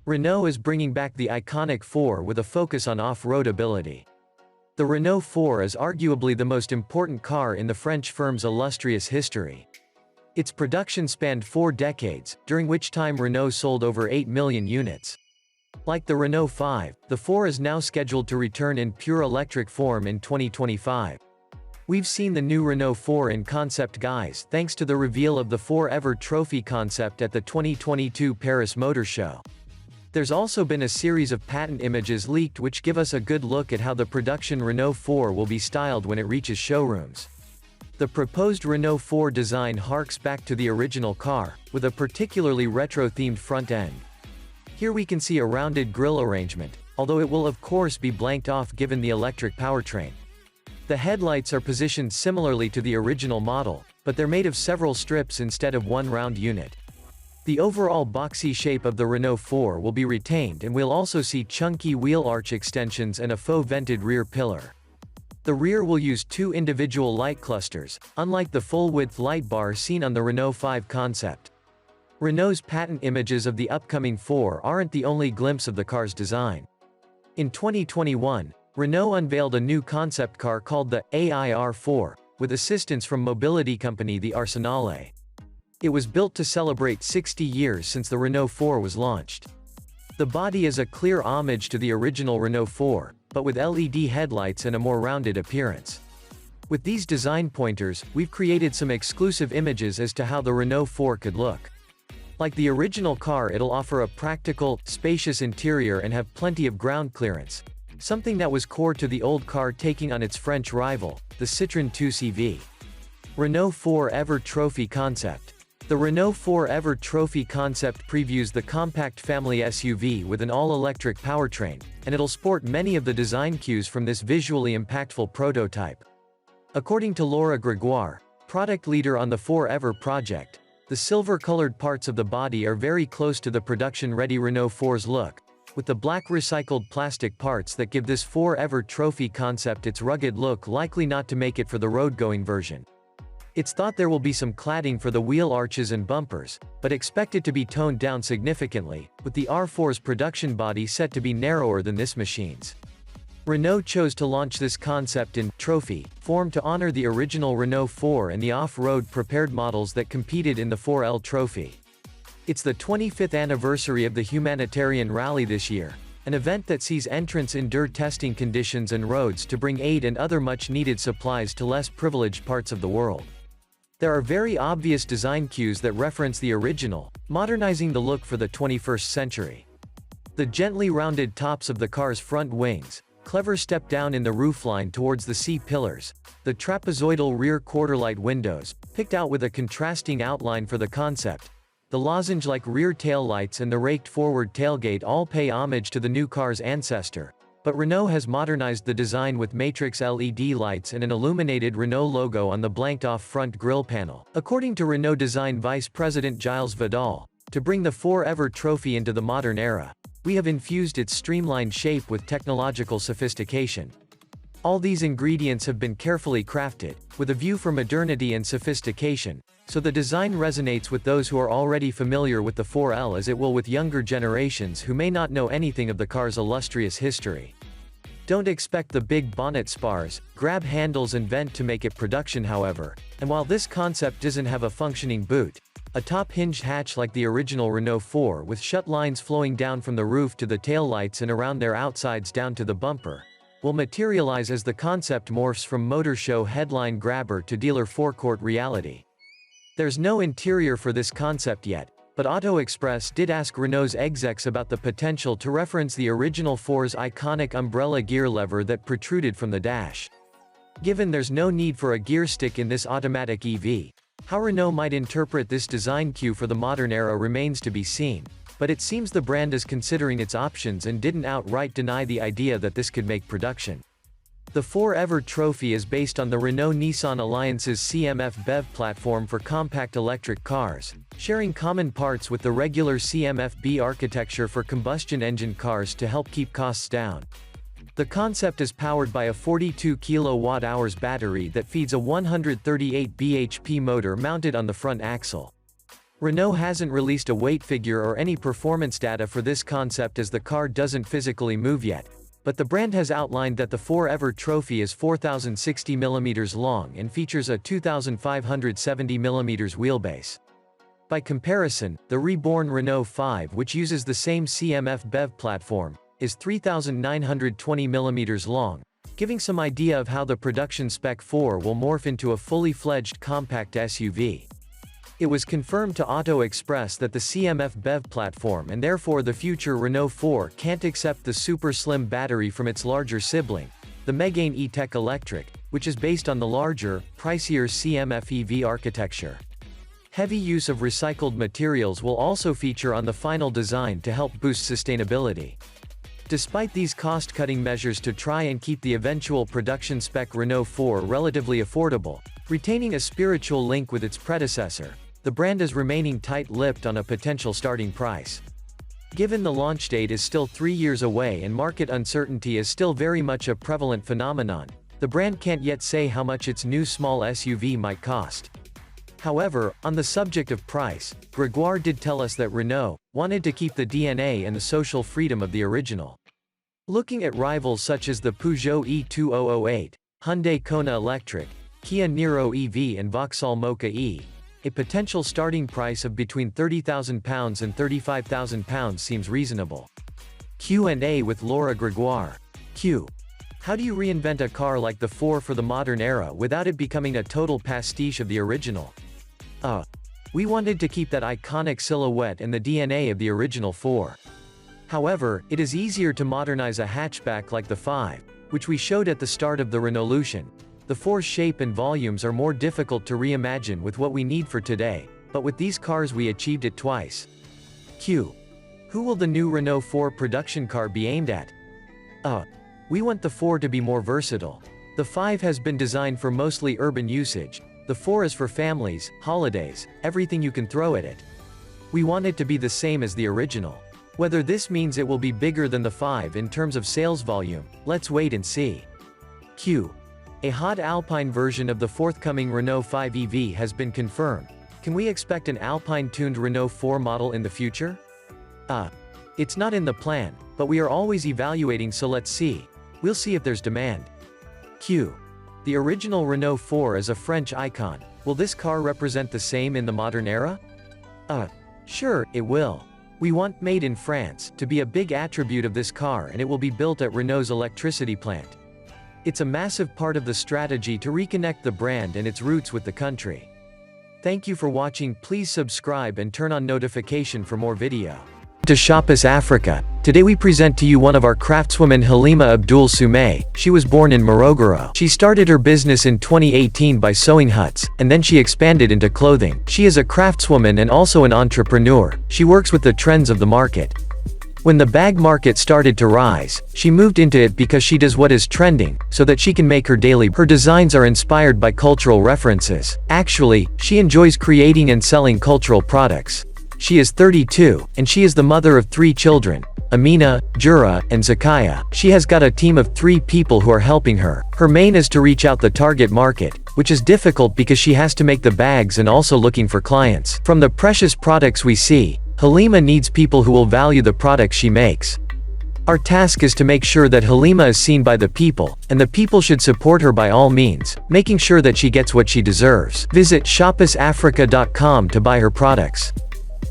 Renault is bringing back the iconic 4 with a focus on off-road ability. The Renault 4 is arguably the most important car in the French firm's illustrious history. Its production spanned 4 decades, during which time Renault sold over 8 million units. Like the Renault 5, the 4 is now scheduled to return in pure electric form in 2025. We've seen the new Renault 4 in concept guise thanks to the reveal of the 4 Trophy concept at the 2022 Paris Motor Show. There's also been a series of patent images leaked which give us a good look at how the production Renault 4 will be styled when it reaches showrooms. The proposed Renault 4 design harks back to the original car, with a particularly retro-themed front end. Here we can see a rounded grille arrangement, although it will of course be blanked off given the electric powertrain. The headlights are positioned similarly to the original model, but they're made of several strips instead of one round unit. The overall boxy shape of the Renault 4 will be retained, and we'll also see chunky wheel arch extensions and a faux vented rear pillar. The rear will use 2 individual light clusters, unlike the full-width light bar seen on the Renault 5 concept. Renault's patent images of the upcoming 4 aren't the only glimpse of the car's design. In 2021, Renault unveiled a new concept car called the AIR4, with assistance from mobility company the Arsenale. It was built to celebrate 60 years since the Renault 4 was launched. The body is a clear homage to the original Renault 4, but with LED headlights and a more rounded appearance. With these design pointers, we've created some exclusive images as to how the Renault 4 could look. Like the original car, it'll offer a practical, spacious interior and have plenty of ground clearance, something that was core to the old car taking on its French rival, the Citroën 2CV. Renault 4 Trophy concept. The Renault 4 Trophy concept previews the compact family SUV with an all-electric powertrain, and it'll sport many of the design cues from this visually impactful prototype. According to Laura Gregoire, product leader on the 4 project, the silver-colored parts of the body are very close to the production-ready Renault 4's look, with the black recycled plastic parts that give this 4 Trophy concept its rugged look likely not to make it for the road-going version. It's thought there will be some cladding for the wheel arches and bumpers, but expected to be toned down significantly, with the R4's production body set to be narrower than this machine's. Renault chose to launch this concept in Trophy form to honor the original Renault 4 and the off-road prepared models that competed in the 4L Trophy. It's the 25th anniversary of the humanitarian rally this year, an event that sees entrants endure testing conditions and roads to bring aid and other much-needed supplies to less privileged parts of the world. There are very obvious design cues that reference the original, modernizing the look for the 21st century. The gently rounded tops of the car's front wings, clever step down in the roofline towards the C-pillars, the trapezoidal rear quarter-light windows, picked out with a contrasting outline for the concept, the lozenge-like rear tail lights and the raked forward tailgate all pay homage to the new car's ancestor, but Renault has modernized the design with matrix LED lights and an illuminated Renault logo on the blanked-off front grille panel. According to Renault Design Vice President Gilles Vidal, to bring the 4 Trophy into the modern era, we have infused its streamlined shape with technological sophistication. All these ingredients have been carefully crafted, with a view for modernity and sophistication, so the design resonates with those who are already familiar with the 4L as it will with younger generations who may not know anything of the car's illustrious history. Don't expect the big bonnet spars, grab handles and vent to make it production however, and while this concept doesn't have a functioning boot, a top hinged hatch like the original Renault 4 with shut lines flowing down from the roof to the taillights and around their outsides down to the bumper, will materialize as the concept morphs from motor show headline grabber to dealer forecourt reality. There's no interior for this concept yet, but Auto Express did ask Renault's execs about the potential to reference the original 4's iconic umbrella gear lever that protruded from the dash. Given there's no need for a gear stick in this automatic EV, how Renault might interpret this design cue for the modern era remains to be seen, but it seems the brand is considering its options and didn't outright deny the idea that this could make production. The 4 Trophy is based on the Renault-Nissan Alliance's CMF BEV platform for compact electric cars, sharing common parts with the regular CMF-B architecture for combustion engine cars to help keep costs down. The concept is powered by a 42 kWh battery that feeds a 138 bhp motor mounted on the front axle. Renault hasn't released a weight figure or any performance data for this concept as the car doesn't physically move yet, but the brand has outlined that the 4EVER Trophy is 4,060 mm long and features a 2,570 mm wheelbase. By comparison, the reborn Renault 5, which uses the same CMF BEV platform, is 3,920 mm long, giving some idea of how the production spec 4 will morph into a fully fledged compact SUV. It was confirmed to Auto Express that the CMF BEV platform and therefore the future Renault 4 can't accept the super slim battery from its larger sibling, the Megane E-Tech Electric, which is based on the larger, pricier CMF EV architecture. Heavy use of recycled materials will also feature on the final design to help boost sustainability. Despite these cost-cutting measures to try and keep the eventual production spec Renault 4 relatively affordable, retaining a spiritual link with its predecessor, the brand is remaining tight-lipped on a potential starting price. Given the launch date is still 3 years away and market uncertainty is still very much a prevalent phenomenon, the brand can't yet say how much its new small SUV might cost. However, on the subject of price, Grégoire did tell us that Renault wanted to keep the DNA and the social freedom of the original. Looking at rivals such as the Peugeot E2008, Hyundai Kona Electric, Kia Niro EV and Vauxhall Mocha E, a potential starting price of between £30,000 and £35,000 seems reasonable. Q&A with Laura Grégoire. Q. How do you reinvent a car like the 4 for the modern era without it becoming a total pastiche of the original? We wanted to keep that iconic silhouette and the DNA of the original 4. However, it is easier to modernize a hatchback like the 5, which we showed at the start of the Renaulution. The 4's shape and volumes are more difficult to reimagine with what we need for today, but with these cars we achieved it twice. Q. Who will the new Renault 4 production car be aimed at? We want the 4 to be more versatile. The 5 has been designed for mostly urban usage. The 4 is for families, holidays, everything you can throw at it. We want it to be the same as the original. Whether this means it will be bigger than the 5 in terms of sales volume, let's wait and see. Q. A hot Alpine version of the forthcoming Renault 5 EV has been confirmed. Can we expect an Alpine-tuned Renault 4 model in the future? It's not in the plan, but we are always evaluating, so let's see. We'll see if there's demand. Q. The original Renault 4 is a French icon. Will this car represent the same in the modern era? Sure, it will. We want "Made in France" to be a big attribute of this car, and it will be built at Renault's electricity plant. It's a massive part of the strategy to reconnect the brand and its roots with the country. Thank you for watching. Please subscribe and turn on notification for more video. To Shoppers Africa. Today we present to you one of our craftswomen, Halima Abdul Soumeh. She was born in Morogoro. She started her business in 2018 by sewing huts, and then she expanded into clothing. She is a craftswoman and also an entrepreneur. She works with the trends of the market. When the bag market started to rise, she moved into it because she does what is trending, so that she can make her daily. Her designs are inspired by cultural references. Actually, she enjoys creating and selling cultural products. She is 32, and she is the mother of 3 children, Amina, Jura, and Zakaya. She has got a team of 3 people who are helping her. Her main is to reach out the target market, which is difficult because she has to make the bags and also looking for clients. From the precious products we see, Halima needs people who will value the products she makes. Our task is to make sure that Halima is seen by the people, and the people should support her by all means, making sure that she gets what she deserves. Visit shoppersafrica.com to buy her products.